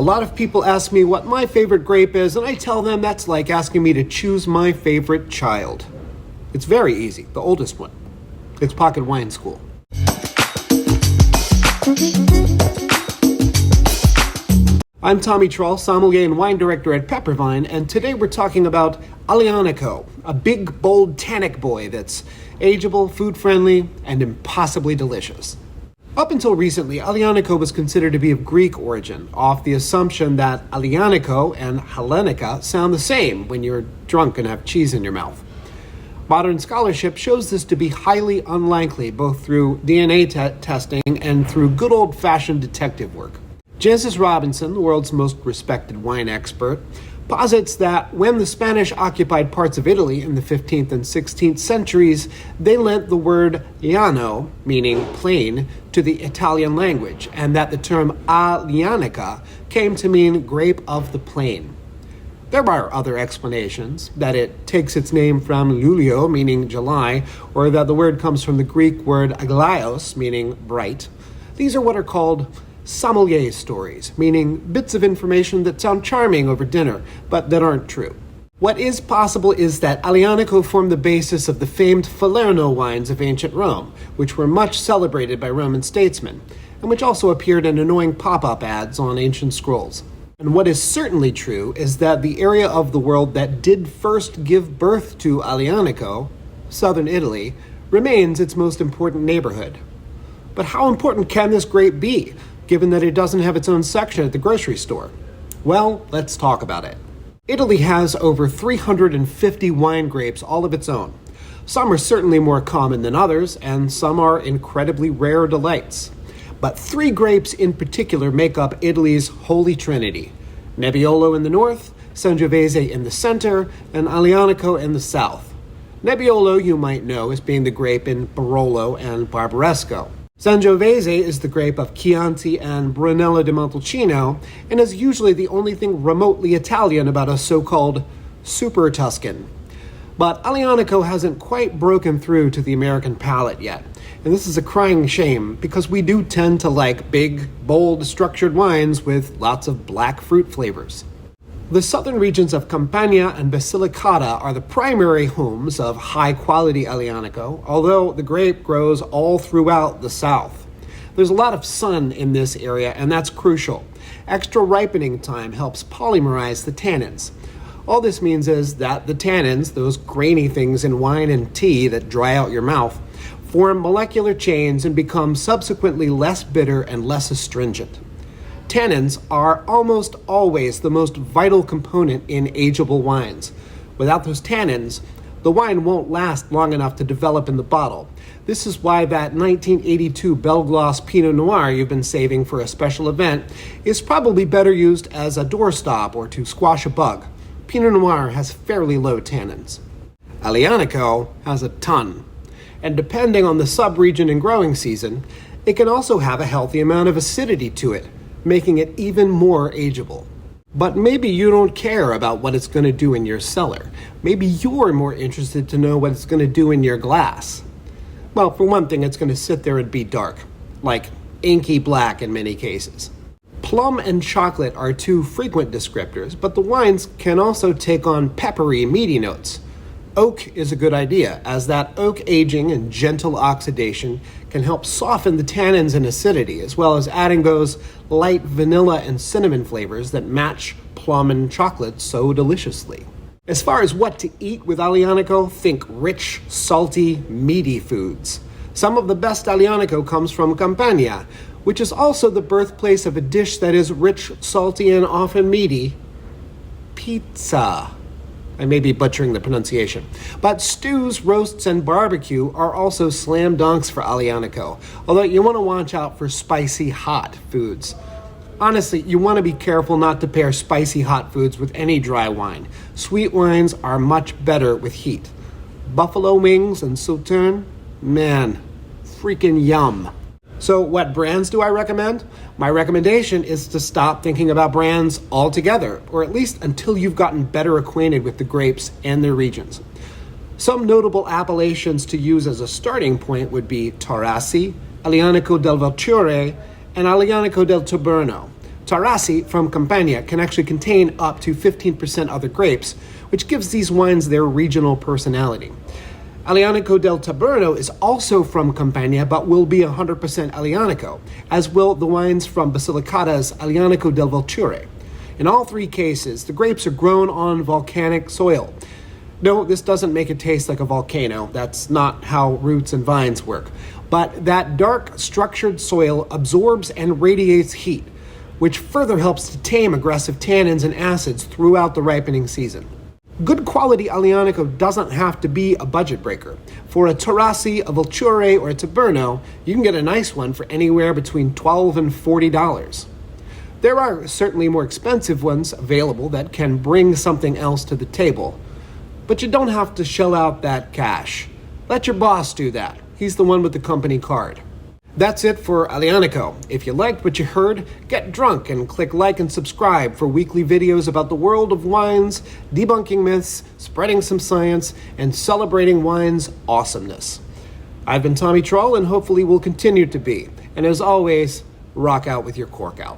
A lot of people ask me what my favorite grape is, and I tell them that's like asking me to choose my favorite child. It's very easy, the oldest one. It's Pocket Wine School. I'm Tommy Trull, sommelier and wine director at Peppervine, and today we're talking about Aglianico, a big, bold, tannic boy that's ageable, food-friendly, and impossibly delicious. Up until recently, Aglianico was considered to be of Greek origin, off the assumption that Aglianico and Hellenica sound the same when you're drunk and have cheese in your mouth. Modern scholarship shows this to be highly unlikely, both through DNA testing and through good old-fashioned detective work. Jancis Robinson, the world's most respected wine expert, posits that when the Spanish occupied parts of Italy in the 15th and 16th centuries, they lent the word llano, meaning plain, to the Italian language, and that the term Aglianica came to mean grape of the plain. There are other explanations, that it takes its name from Luglio, meaning July, or that the word comes from the Greek word aglios, meaning bright. These are what are called sommelier stories, meaning bits of information that sound charming over dinner, but that aren't true. What is possible is that Aglianico formed the basis of the famed Falerno wines of ancient Rome, which were much celebrated by Roman statesmen, and which also appeared in annoying pop-up ads on ancient scrolls. And what is certainly true is that the area of the world that did first give birth to Aglianico, southern Italy, remains its most important neighborhood. But how important can this grape be, given that it doesn't have its own section at the grocery store? Well, let's talk about it. Italy has over 350 wine grapes all of its own. Some are certainly more common than others, and some are incredibly rare delights. But three grapes in particular make up Italy's holy trinity: Nebbiolo in the north, Sangiovese in the center, and Aglianico in the south. Nebbiolo you might know as being the grape in Barolo and Barbaresco. Sangiovese is the grape of Chianti and Brunello di Montalcino, and is usually the only thing remotely Italian about a so-called super Tuscan. But Aglianico hasn't quite broken through to the American palate yet, and this is a crying shame because we do tend to like big, bold, structured wines with lots of black fruit flavors. The southern regions of Campania and Basilicata are the primary homes of high-quality Aglianico, although the grape grows all throughout the south. There's a lot of sun in this area, and that's crucial. Extra ripening time helps polymerize the tannins. All this means is that the tannins, those grainy things in wine and tea that dry out your mouth, form molecular chains and become subsequently less bitter and less astringent. Tannins are almost always the most vital component in ageable wines. Without those tannins, the wine won't last long enough to develop in the bottle. This is why that 1982 Belgloss Pinot Noir you've been saving for a special event is probably better used as a doorstop or to squash a bug. Pinot Noir has fairly low tannins. Aglianico has a ton. And depending on the sub-region and growing season, it can also have a healthy amount of acidity to it, making it even more ageable. But maybe you don't care about what it's going to do in your cellar. Maybe you're more interested to know what it's going to do in your glass. Well, for one thing, it's going to sit there and be dark, like inky black in many cases. Plum and chocolate are two frequent descriptors, but the wines can also take on peppery, meaty notes. Oak is a good idea, as that oak aging and gentle oxidation can help soften the tannins and acidity, as well as adding those light vanilla and cinnamon flavors that match plum and chocolate so deliciously. As far as what to eat with Aglianico, think rich, salty, meaty foods. Some of the best Aglianico comes from Campania, which is also the birthplace of a dish that is rich, salty, and often meaty: pizza. I may be butchering the pronunciation. But stews, roasts, and barbecue are also slam dunks for Aglianico, although you want to watch out for spicy hot foods. Honestly, you want to be careful not to pair spicy hot foods with any dry wine. Sweet wines are much better with heat. Buffalo wings and sauterne? Man, freaking yum. So what brands do I recommend? My recommendation is to stop thinking about brands altogether, or at least until you've gotten better acquainted with the grapes and their regions. Some notable appellations to use as a starting point would be Taurasi, Aglianico del Valchiore, and Aglianico del Taberno. Taurasi from Campania can actually contain up to 15% other grapes, which gives these wines their regional personality. Aglianico del Taberno is also from Campania, but will be 100% Aglianico, as will the wines from Basilicata's Aglianico del Vulture. In all three cases, the grapes are grown on volcanic soil. No, this doesn't make it taste like a volcano. That's not how roots and vines work. But that dark, structured soil absorbs and radiates heat, which further helps to tame aggressive tannins and acids throughout the ripening season. Good quality Aglianico doesn't have to be a budget breaker. For a Taurasi, a Vulture, or a Taberno, you can get a nice one for anywhere between $12 and $40. There are certainly more expensive ones available that can bring something else to the table, but you don't have to shell out that cash. Let your boss do that. He's the one with the company card. That's it for Aglianico. If you liked what you heard, get drunk and click like and subscribe for weekly videos about the world of wines, debunking myths, spreading some science, and celebrating wine's awesomeness. I've been Tommy Troll, and hopefully will continue to be. And as always, rock out with your cork out.